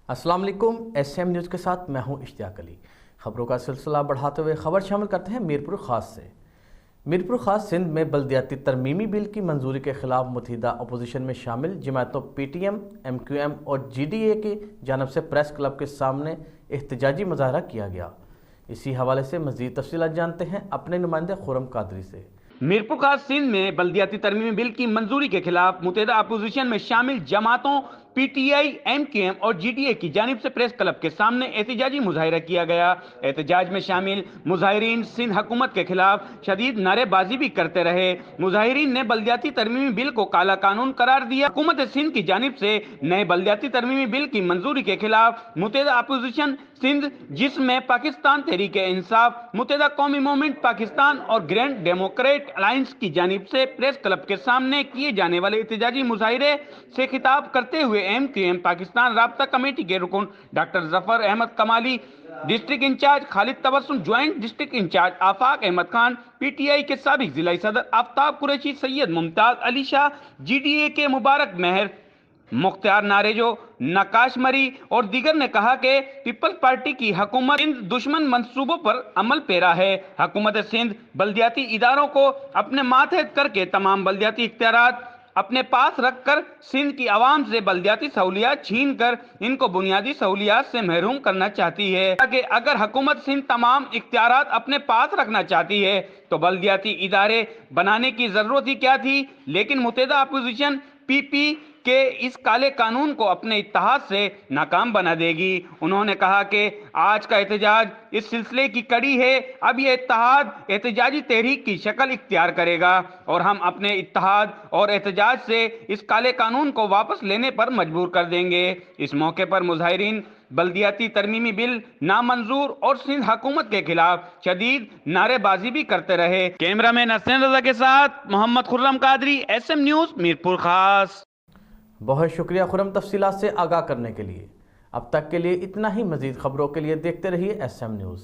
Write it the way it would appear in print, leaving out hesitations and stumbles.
अस्सलाम वालेकुम। SM news के साथ मैं हूं इश्तियाक अली। खबरों का सिलसिला बढ़ाते हुए खबर शामिल करते हैं मीरपुर खास से। मीरपुर खास सिंध में बल्दियाती तरमीमी बिल की मंजूरी के खिलाफ मुतहिदा अपोजिशन में शामिल जमातों PTM, MQM और GDA की जानब से प्रेस क्लब के सामने एहतजाजी मुजाहरा किया गया। इसी हवाले से मज़ीद तफसीलात जानते हैं अपने नुमाइंदे खुरम कादरी से। मीरपुर खास सिंध में बल्दियाती तरमीमी बिल की मंजूरी के खिलाफ मुतहिदा अपोजिशन में शामिल जमातों PTI, MQM और GDA की जानिब से प्रेस क्लब के सामने एहतजाजी मुजाहिरा किया गया। एहतजाज में शामिल मुजाहिरीन सिंध हुकूमत के खिलाफ शदीद नारेबाजी भी करते रहे। मुजाहिरीन ने बल्दियाती तरमीमी बिल को काला कानून करार दिया। हुकूमत सिंध की जानिब से नए बल्दियाती तरमीमी बिल की मंजूरी के खिलाफ मुतहिदा अपोजिशन सिंध, जिसमें पाकिस्तान तहरीक इंसाफ, मुतहिदा कौमी मूवमेंट पाकिस्तान और ग्रैंड डेमोक्रेट अलायंस की जानिब से प्रेस क्लब के सामने किए जाने वाले एहतजाजी मुजाहिरे से खिताब करते हुए MQM पाकिस्तान राब्ता कमेटी के रुकन doctor Zafar Ahmed Kamali, district incharge Khalid Tabassum, joint district incharge Afaq Ahmed Khan, PTI के साबिक जिला सदर आफ्ताब कुरैशी, सैयद मुमताज अली शाह, GDA के मुबारक मेहर, मुख्तार नारेजो, नकाश मरी और दीगर ने कहा कि पीपल्स पार्टी की हुकूमत सिंध दुश्मन मंसूबों पर अमल पेरा है। हुकूमत सिंध बल्दियाती इदारों को अपने मातहत करके तमाम बल्दियाती इख्तियारात अपने पास रखकर सिंध की आवाम से बल्दियाती सहूलियात छीन कर इनको बुनियादी सहूलियात से महरूम करना चाहती है। कि अगर हुकूमत सिंध तमाम इख्तियारात अपने पास रखना चाहती है तो बल्दियाती इदारे बनाने की जरूरत ही क्या थी। लेकिन मुतहिदा अपोजिशन PP के इस काले कानून को अपने इत्तेहाद से नाकाम बना देगी। उन्होंने कहा कि आज का एहतजाज इस सिलसिले की कड़ी है। अब यह इत्तेहाद एहतजाजी तहरीक की शक्ल इख्तियार करेगा और हम अपने इत्तेहाद और एहतजाज से इस काले कानून को वापस लेने पर मजबूर कर देंगे। इस मौके पर मुजाहिरीन बल्दियाती तरमीमी बिल नामंजूर और सिंध हुकूमत के खिलाफ शदीद नारेबाजी भी करते रहे। कैमरामैन हसन रजा के साथ मोहम्मद खुर्रम कादरी, SM न्यूज़ मीरपुर खास। बहुत शुक्रिया खुरम तफसीलात से आगाह करने के लिए। अब तक के लिए इतना ही। मज़ीद खबरों के लिए देखते रहिए SM न्यूज़।